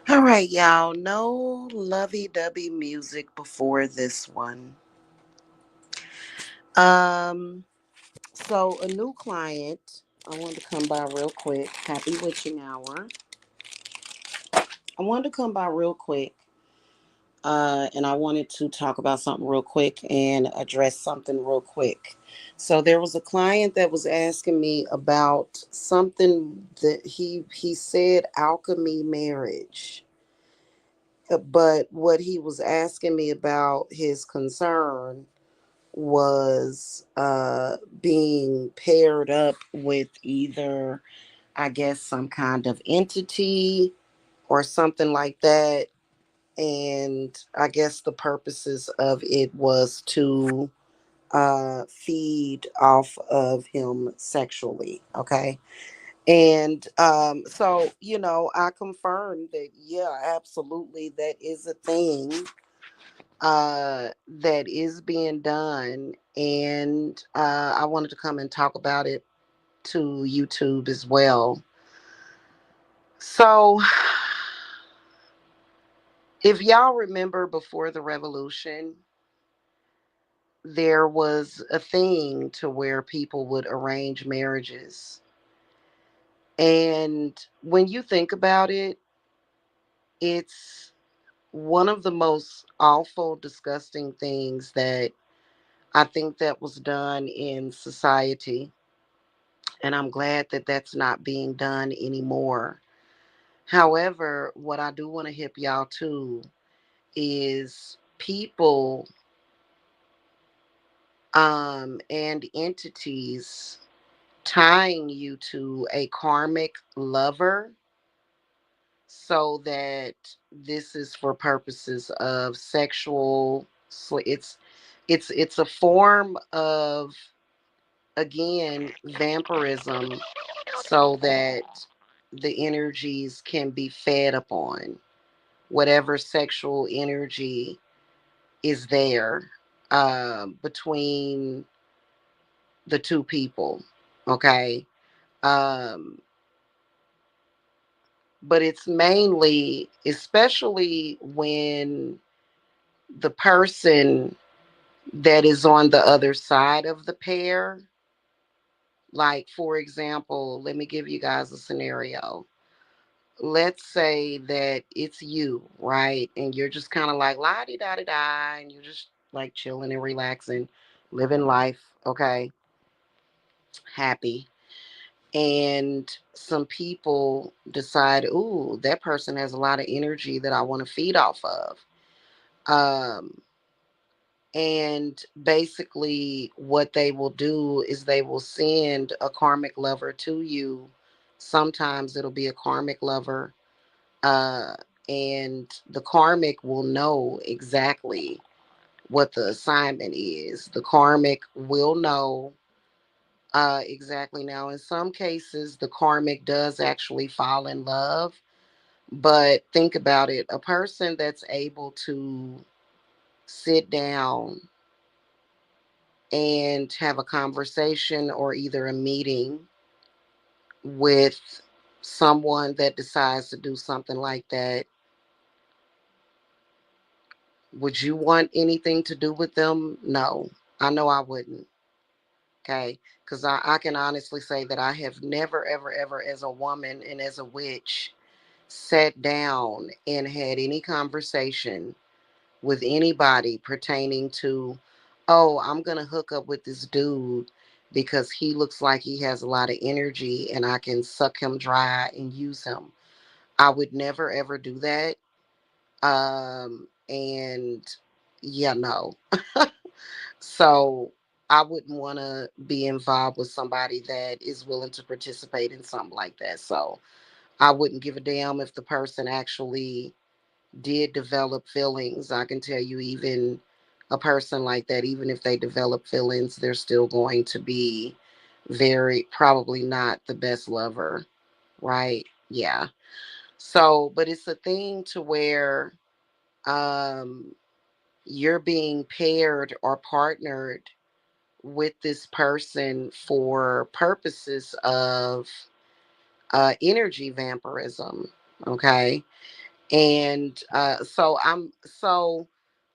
All right, y'all. No lovey-dovey music before this one. Um, so a new client. I wanted to come by real quick. Happy witching hour. I wanted to come by real quick. And I wanted to talk about something real quick and address something real quick. So there was a client that was asking me about something that he said alchemy marriage. But what he was asking me about his concern was being paired up with either, I guess, some kind of entity or something like that. And I guess the purposes of it was to feed off of him sexually. Okay. And so, I confirmed that, yeah, absolutely, that is a thing that is being done. And I wanted to come and talk about it to YouTube as well. So, if y'all remember before the revolution, there was a thing to where people would arrange marriages. And when you think about it, it's one of the most awful, disgusting things that I think that was done in society. And I'm glad that that's not being done anymore. However, what I do want to hip y'all to is people and entities tying you to a karmic lover so that this is for purposes of sexual. So it's a form of, again, vampirism, so that the energies can be fed upon whatever sexual energy is there between the two people. Okay. um but it's mainly, especially when the person that is on the other side of the pair, like, for example, let me give you guys a scenario. Let's say that it's you, right? And you're just kind of like la di da di da, and you're just like chilling and relaxing, living life, okay, happy. And some people decide, ooh, that person has a lot of energy that I want to feed off of. Um, and basically, what they will do is they will send a karmic lover to you. Sometimes it'll be a karmic lover, uh, and the karmic will know exactly what the assignment is. The karmic will know exactly. Now, in some cases, the karmic does actually fall in love, but think about it, a person that's able to sit down and have a conversation or either a meeting with someone that decides to do something like that, would you want anything to do with them? No, I know I wouldn't. Okay. Because I can honestly say that I have never, ever, ever, as a woman and as a witch, sat down and had any conversation with anybody pertaining to, oh, I'm going to hook up with this dude because he looks like he has a lot of energy and I can suck him dry and use him. I would never, ever do that. And yeah, no. So I wouldn't want to be involved with somebody that is willing to participate in something like that. So I wouldn't give a damn if the person actually did develop feelings. I can tell you, even a person like that, even if they develop feelings, they're still going to be very probably not the best lover, right? Yeah. So, but it's a thing to where um you're being paired or partnered with this person for purposes of energy vampirism. Okay. And so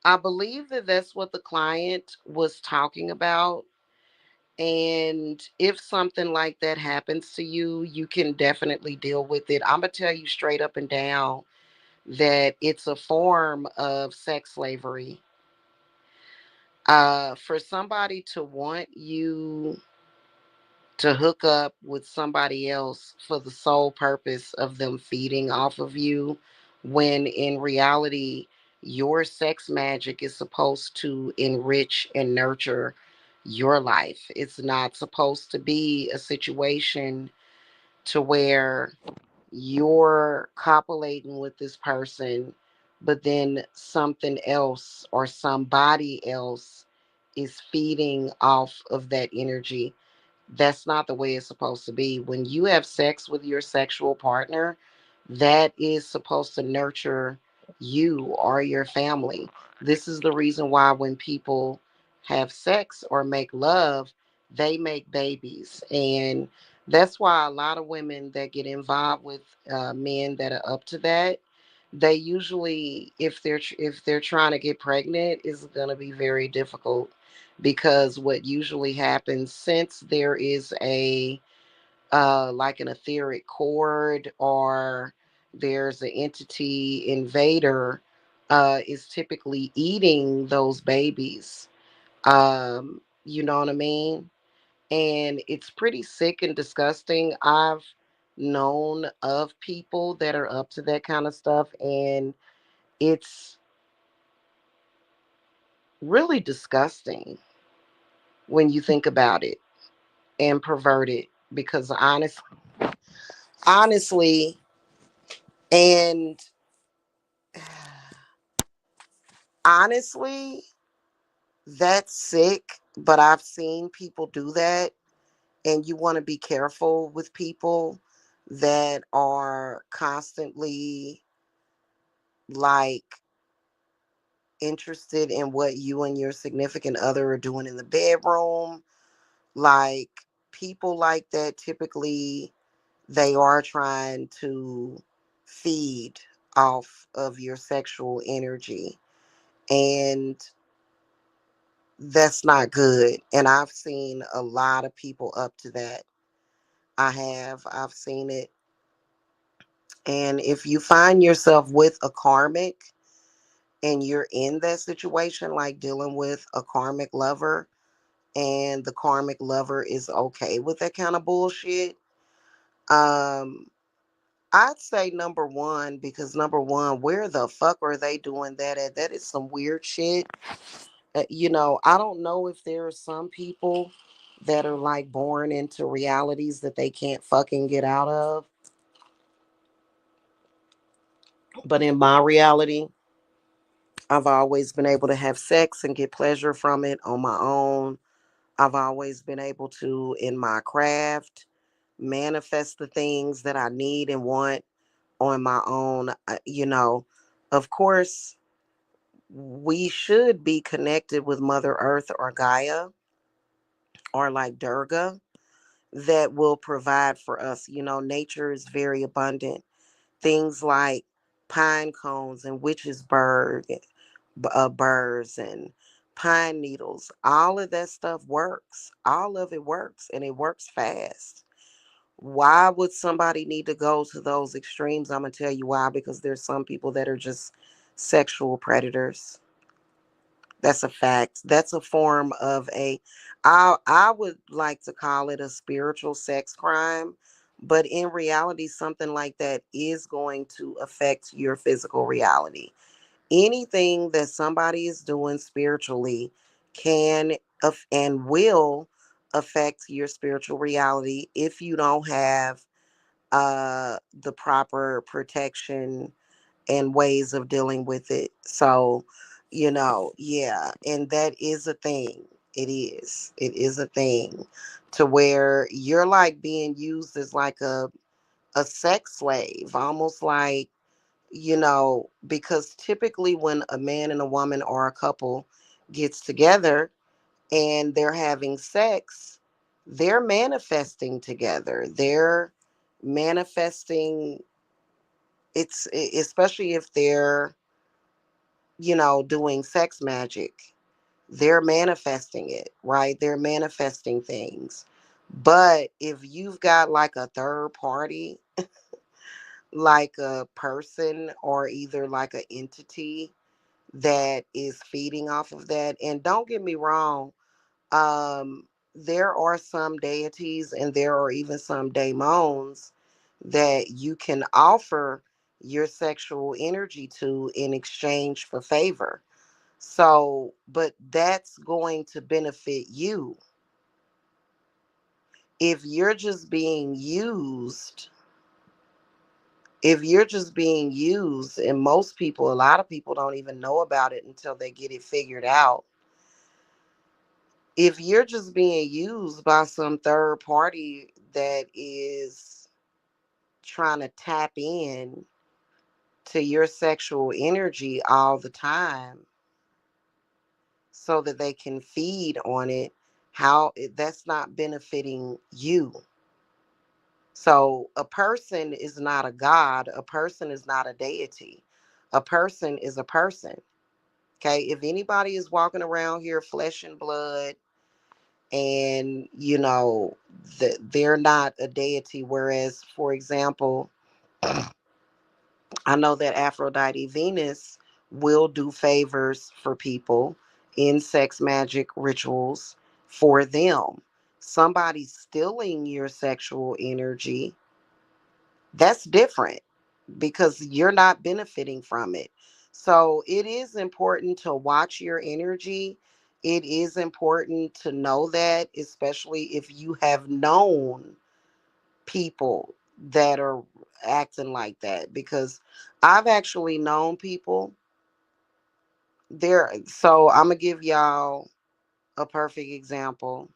I believe that that's what the client was talking about. And if something like that happens to you, you can definitely deal with it. I'm gonna tell you straight up and down that it's a form of sex slavery. For somebody to want you to hook up with somebody else for the sole purpose of them feeding off of you, when in reality, your sex magic is supposed to enrich and nurture your life. It's not supposed to be a situation to where you're copulating with this person, but then something else or somebody else is feeding off of that energy. That's not the way it's supposed to be. When you have sex with your sexual partner, that is supposed to nurture you or your family. This is the reason why when people have sex or make love, they make babies. And that's why a lot of women that get involved with men that are up to that, they usually, if they're trying to get pregnant, is going to be very difficult, because what usually happens, since there is a like an etheric cord, or there's an entity invader, is typically eating those babies. You know what I mean? And it's pretty sick and disgusting. I've known of people that are up to that kind of stuff, and it's really disgusting when you think about it, and perverted, because honestly, and honestly, that's sick, but I've seen people do that. And you want to be careful with people that are constantly like interested in what you and your significant other are doing in the bedroom. Like, people like that, typically they are trying to feed off of your sexual energy. And that's not good. And I've seen a lot of people up to that. I've seen it. And if you find yourself with a karmic and you're in that situation, like dealing with a karmic lover, and the karmic lover is okay with that kind of bullshit, um, I'd say number one, because number one, where the fuck are they doing that at? That is some weird shit. I don't know if there are some people that are like born into realities that they can't fucking get out of. But in my reality, I've always been able to have sex and get pleasure from it on my own. I've always been able to, in my craft, manifest the things that I need and want on my own. Of course, we should be connected with Mother Earth or Gaia, or like Durga, that will provide for us. Nature is very abundant. Things like pine cones and witch's burrs and pine needles, all of that stuff works. All of it works, and it works fast. Why would somebody need to go to those extremes? I'm going to tell you why. Because there's some people that are just sexual predators. That's a fact. That's a form of I would like to call it a spiritual sex crime, but in reality, something like that is going to affect your physical reality. Anything that somebody is doing spiritually can and will affect your spiritual reality if you don't have the proper protection and ways of dealing with it. So, yeah, and that is a thing. It is. It is a thing, to where you're like being used as like a sex slave, almost like, because typically when a man and a woman or a couple gets together and they're having sex, they're manifesting together. They're manifesting especially if they're, doing sex magic, they're manifesting it, right? They're manifesting things. But if you've got like a third party, like a person or either like an entity that is feeding off of that, and don't get me wrong, there are some deities and there are even some daemons that you can offer your sexual energy to in exchange for favor. So, but that's going to benefit you. If you're just being used, if you're just being used, and most people, a lot of people don't even know about it until they get it figured out. If you're just being used by some third party that is trying to tap in to your sexual energy all the time so that they can feed on it, that's not benefiting you. So a person is not a god, a person is not a deity. A person is a person. Okay? If anybody is walking around here flesh and blood and they're not a deity, whereas for example, I know that Aphrodite Venus will do favors for people in sex magic rituals for them. Somebody stealing your sexual energy, that's different because you're not benefiting from it. So it is important to watch your energy. It is important to know that, especially if you have known people that are acting like that, because I've actually known people there. So I'm gonna give y'all a perfect example.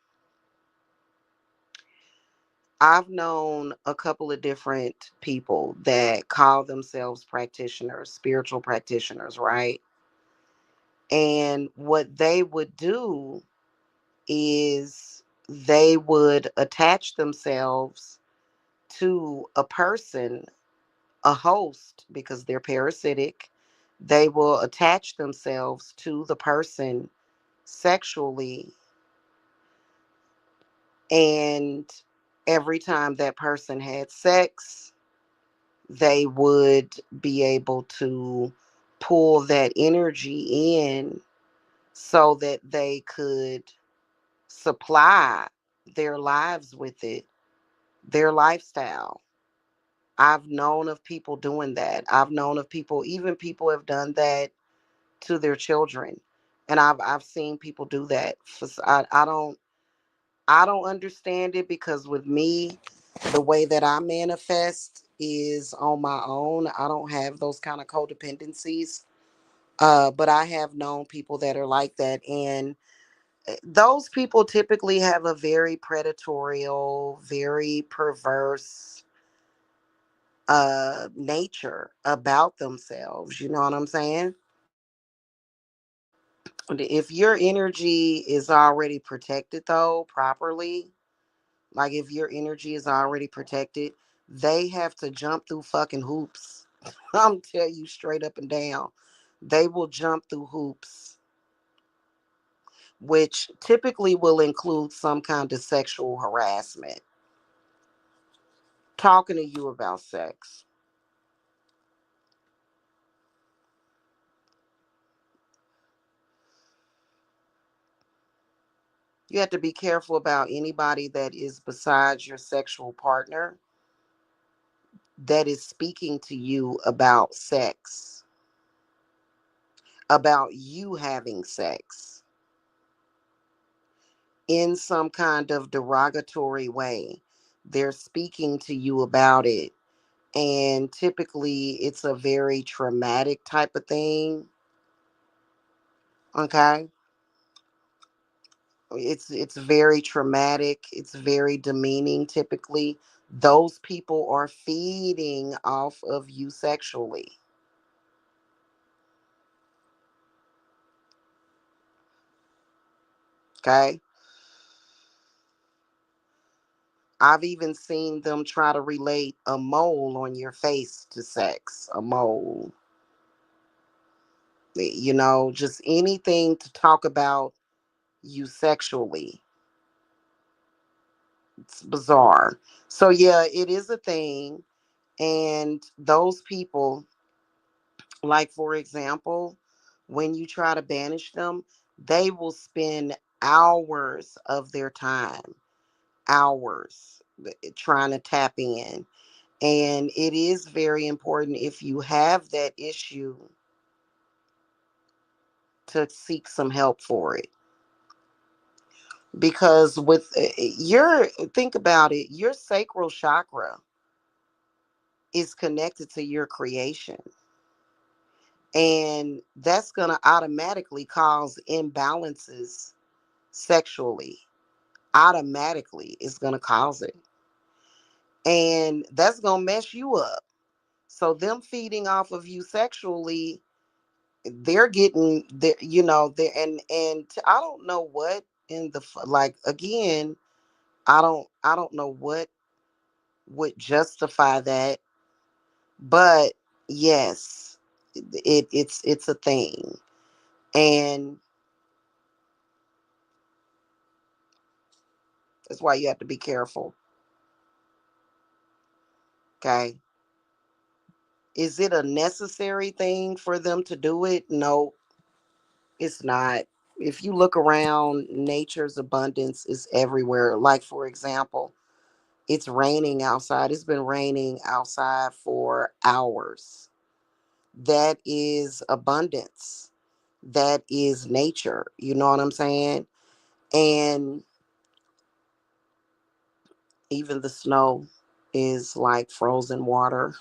I've known a couple of different people that call themselves practitioners, spiritual practitioners, right? And what they would do is they would attach themselves to a person, a host, because they're parasitic. They will attach themselves to the person sexually, and every time that person had sex, they would be able to pull that energy in so that they could supply their lives with it, their lifestyle. I've known of people doing that. I've known of people, even people have done that to their children. And I've seen people do that. I don't understand it because with me, the way that I manifest is on my own. I don't have those kind of codependencies. But I have known people that are like that, and those people typically have a very predatorial, very perverse nature about themselves. You know what I'm saying? If your energy is already protected though properly, like if your energy is already protected, they have to jump through fucking hoops. I'm tell you straight up and down. They will jump through hoops, which typically will include some kind of sexual harassment. Talking to you about sex. You have to be careful about anybody that is besides your sexual partner that is speaking to you about sex, about you having sex in some kind of derogatory way. They're speaking to you about it. And typically, it's a very traumatic type of thing. Okay. It's very traumatic, it's very demeaning. Typically those people are feeding off of you sexually. Okay. I've even seen them try to relate a mole on your face to sex. A mole, just anything to talk about you sexually. It's bizarre. So yeah, it is a thing. And those people, like for example, when you try to banish them, they will spend hours of their time, hours trying to tap in. And it is very important, if you have that issue, to seek some help for it. Because with your, think about it, your sacral chakra is connected to your creation. And that's going to automatically cause imbalances sexually. Automatically, it's going to cause it. And that's going to mess you up. So, them feeding off of you sexually, they're getting there, there. I don't know what in the, like, again, I don't know what would justify that, but yes, it's a thing. And that's why you have to be careful. Okay. Is it a necessary thing for them to do it? No, it's not. If you look around, nature's abundance is everywhere. Like, for example, it's raining outside. It's been raining outside for hours. That is abundance. That is nature. You know what I'm saying? And even the snow is like frozen water.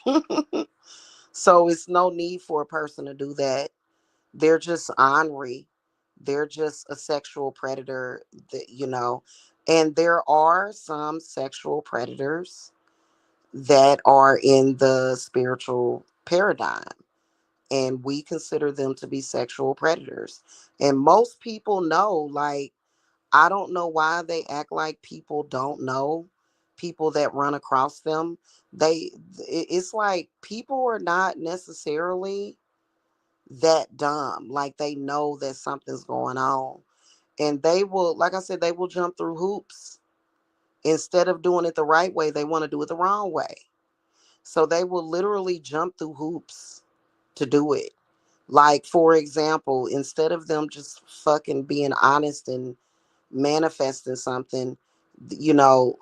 So it's no need for a person to do that. They're just ornery. They're just a sexual predator, and there are some sexual predators that are in the spiritual paradigm, and we consider them to be sexual predators. And most people know, like, I don't know why they act like people don't know, people that run across them. It's like people are not necessarily that dumb. Like, they know that something's going on. And they will, like I said, they will jump through hoops. Instead of doing it the right way, they want to do it the wrong way. So they will literally jump through hoops to do it. Like, for example, instead of them just fucking being honest and manifesting something, they'll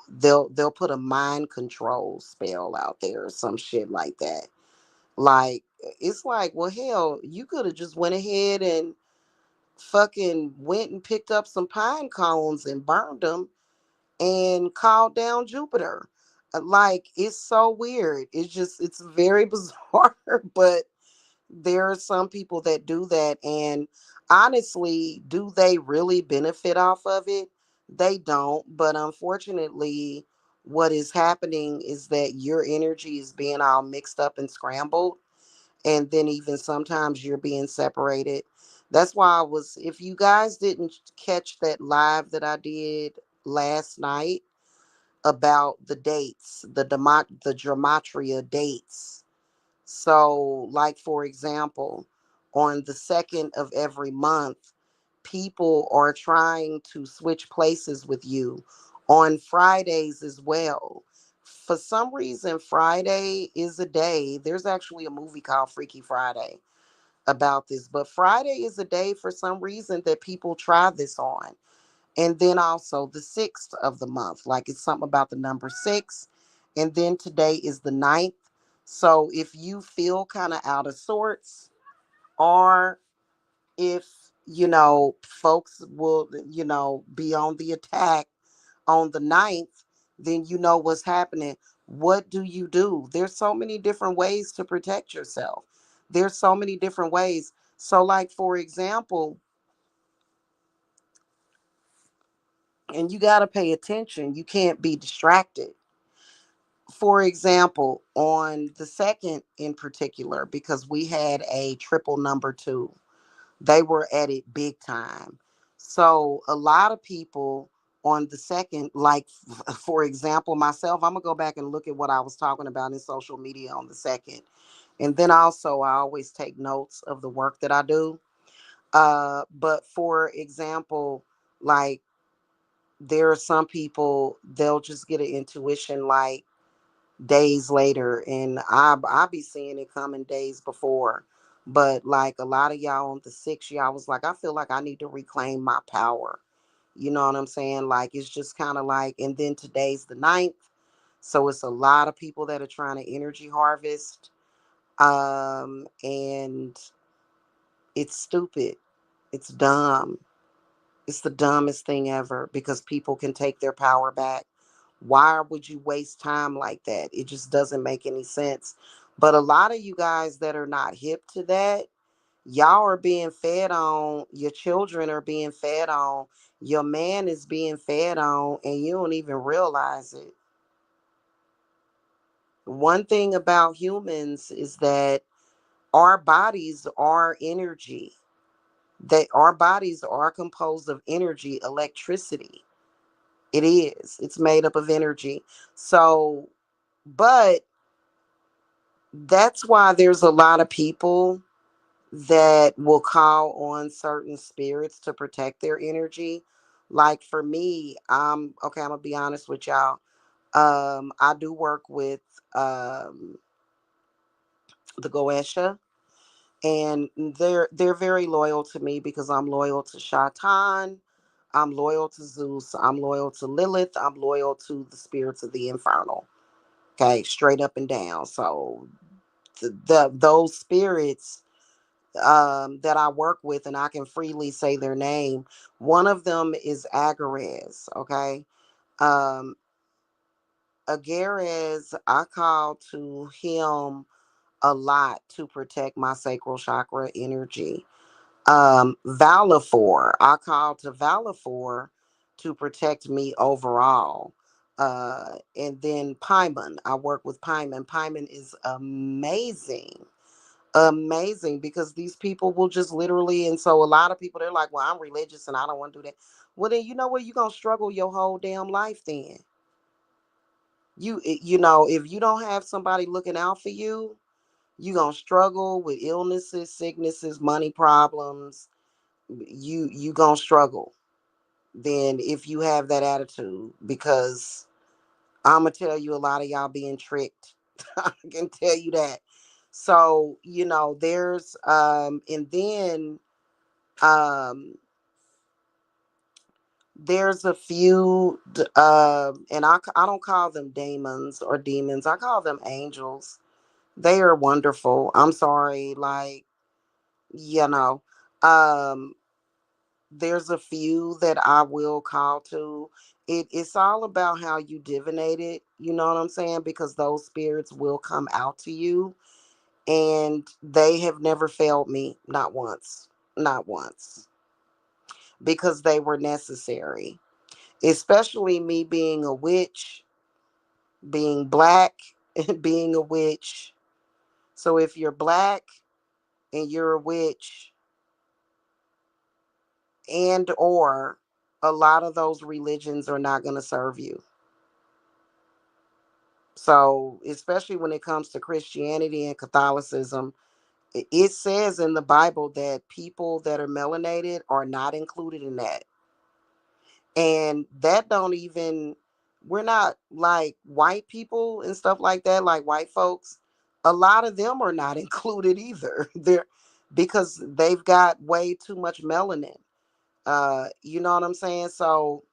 put a mind control spell out there or some shit like that. Like, it's like, well, hell, you could have just went ahead and fucking went and picked up some pine cones and burned them and called down Jupiter. Like, it's so weird. It's very bizarre, but there are some people that do that. And honestly, do they really benefit off of it? They don't. But unfortunately, what is happening is that your energy is being all mixed up and scrambled, and then even sometimes you're being separated. That's why if you guys didn't catch that live that I did last night about the dates, the gematria dates. So, like, for example, on the second of every month, people are trying to switch places with you. On Fridays as well. For some reason, Friday is a day. There's actually a movie called Freaky Friday about this, but Friday is a day for some reason that people try this on. And then also the 6th of the month, like, it's something about the number 6. And then today is the 9th. So if you feel kind of out of sorts, or if, folks will, be on the attack on the 9th, then you know what's happening. What do you do? There's so many different ways to protect yourself. There's so many different ways. So, like, for example, and you got to pay attention, you can't be distracted. For example, on the second in particular, because we had a triple number two, they were at it big time. So a lot of people on the second. Like, for example, myself, I'm gonna go back and look at what I was talking about in social media on the second. And then also, I always take notes of the work that I do. But for example, like, there are some people, they'll just get an intuition like days later, and I be seeing it coming days before. But like a lot of y'all on the 6th, y'all was like, I feel like I need to reclaim my power. You know what I'm saying? Like, it's just kind of like, and then today's the 9th. So it's a lot of people that are trying to energy harvest. And it's stupid. It's dumb. It's the dumbest thing ever because people can take their power back. Why would you waste time like that? It just doesn't make any sense. But a lot of you guys that are not hip to that, y'all are being fed on, your children are being fed on, your man is being fed on, and you don't even realize it. One thing about humans is that our bodies are energy. That our bodies are composed of energy, electricity. It is. It's made up of energy. So, but that's why there's a lot of people that will call on certain spirits to protect their energy. Like for me, okay, I'm gonna be honest with y'all. I do work with the Goesha, and they're very loyal to me because I'm loyal to Shaitan, I'm loyal to Zeus, I'm loyal to Lilith, I'm loyal to the spirits of the infernal. Okay, straight up and down. So those spirits that I work with, and I can freely say their name. One of them is Agarez. Okay, um, Agarez, I call to him a lot to protect my sacral chakra energy. Valafor, I call to Valafor to protect me overall. And then Paimon, I work with Paimon. Paimon is amazing, amazing, because these people will just literally, and so a lot of people, they're like, well, I'm religious and I don't want to do that. Well, then you know what? You're going to struggle your whole damn life then. You know, if you don't have somebody looking out for you, you're going to struggle with illnesses, sicknesses, money problems. You going to struggle then if you have that attitude, because I'm going to tell you, a lot of y'all being tricked. I can tell you that. So, you know, and then um there's a few and I don't call them demons or demons, I call them angels. They are wonderful. I'm sorry, like, you know, um there's a few that I will call to. It's all about how you divinate it, you know what I'm saying? Because those spirits will come out to you, and they have never failed me, not once. Not once. Because they were necessary. Especially me being a witch, being black, and being a witch. So if you're black and you're a witch, and or a lot of those religions are not going to serve you. So, especially when it comes to Christianity and Catholicism, it says in the Bible that people that are melanated are not included in that. And that don't even, we're not like white people and stuff like that, like white folks. A lot of them are not included either. They're because they've got way too much melanin. You know what I'm saying? So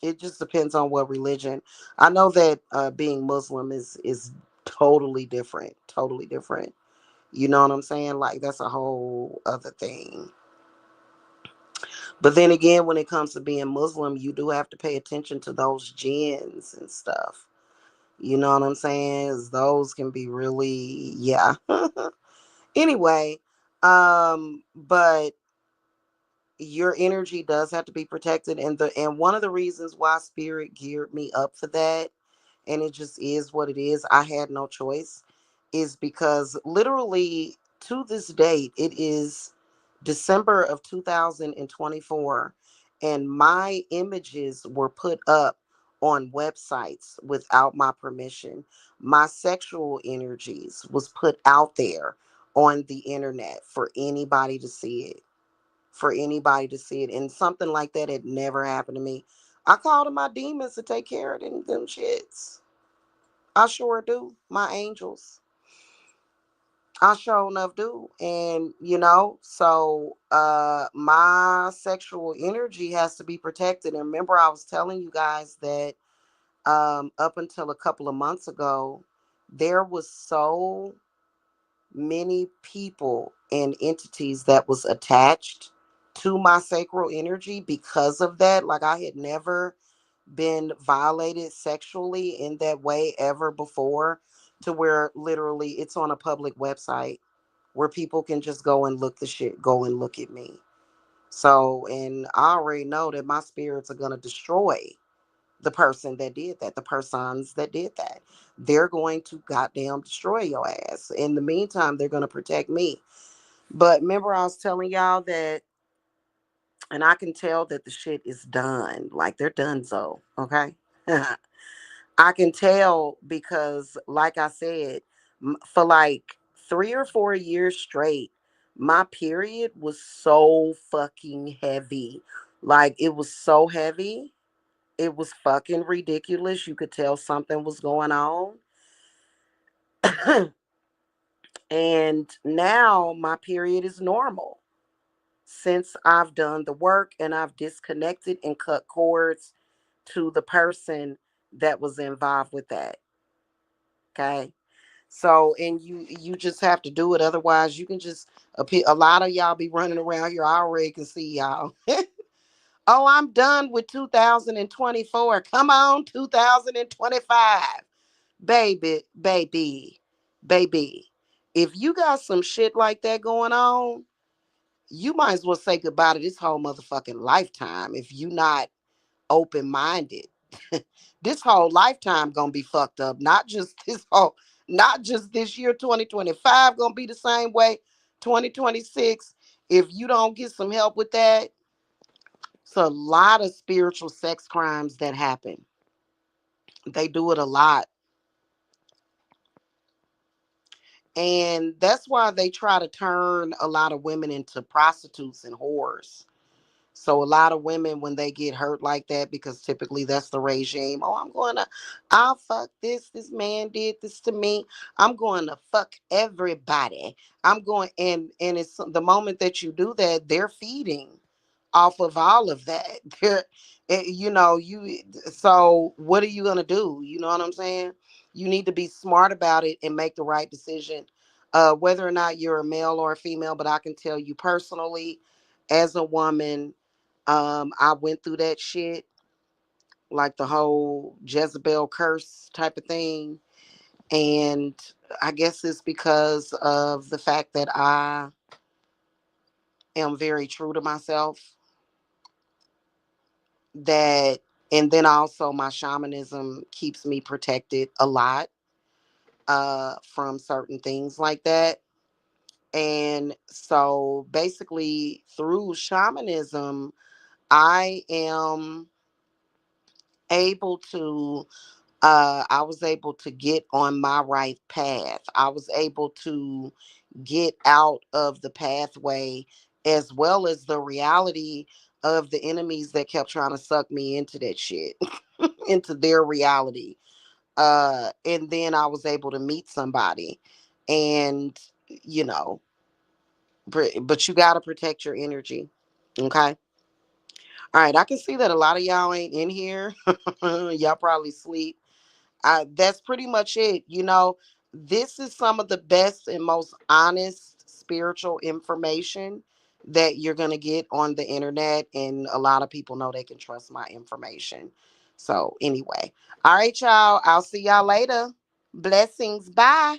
it just depends on what religion. I know that being Muslim is totally different, totally different. You know what I'm saying? Like, that's a whole other thing. But then again, when it comes to being Muslim, you do have to pay attention to those jinns and stuff. You know what I'm saying? 'Cause those can be really, yeah. Anyway, but your energy does have to be protected, and one of the reasons why spirit geared me up for that, and it just is what it is, I had no choice, is because literally to this date, it is December of 2024, and my images were put up on websites without my permission. My sexual energies was put out there on the internet for anybody to see it. For anybody to see it. And something like that had never happened to me. I called on my demons to take care of them shits. I sure do. My angels. I sure enough do. And so my sexual energy has to be protected. And remember I was telling you guys that up until a couple of months ago, there was so many people and entities that was attached to my sacral energy because of that. Like I had never been violated sexually in that way ever before, to where literally it's on a public website where people can just go and look the shit, go and look at me. So, and I already know that my spirits are going to destroy the person that did that, the persons that did that. They're going to goddamn destroy your ass. In the meantime, they're going to protect me. But remember, I was telling y'all that, and I can tell that the shit is done. Like they're done, so, okay? I can tell because, like I said, for like 3 or 4 years straight, my period was so fucking heavy. Like it was so heavy. It was fucking ridiculous. You could tell something was going on. And now my period is normal since I've done the work and I've disconnected and cut cords to the person that was involved with that. Okay. So, and you just have to do it. Otherwise, you can just appear. A lot of y'all be running around here. I already can see y'all. Oh, I'm done with 2024. Come on, 2025. Baby. If you got some shit like that going on, you might as well say goodbye to this whole motherfucking lifetime if you not open minded. This whole lifetime gonna be fucked up. Not just this year 2025 gonna be the same way. 2026. If you don't get some help with that, it's a lot of spiritual sex crimes that happen. They do it a lot. And that's why they try to turn a lot of women into prostitutes and whores. So a lot of women, when they get hurt like that, because typically that's the regime. Oh, I'll fuck this. This man did this to me. I'm going to fuck everybody. I'm going, and it's the moment that you do that, they're feeding off of all of that. They're, so what are you gonna do? You know what I'm saying? You need to be smart about it and make the right decision, whether or not you're a male or a female. But I can tell you personally, as a woman, I went through that shit, like the whole Jezebel curse type of thing. And I guess it's because of the fact that I am very true to myself, that, and then also my shamanism keeps me protected a lot from certain things like that. And so basically through shamanism, I am able to I was able to get on my right path. I was able to get out of the pathway, as well as the reality of the enemies that kept trying to suck me into that shit, into their reality. And then I was able to meet somebody, and you know, but you got to protect your energy. Okay. All right. I can see that a lot of y'all ain't in here. Y'all probably sleep. That's pretty much it. This is some of the best and most honest spiritual information that you're going to get on the internet. And a lot of people know they can trust my information. So, anyway, all right, y'all. I'll see y'all later. Blessings. Bye.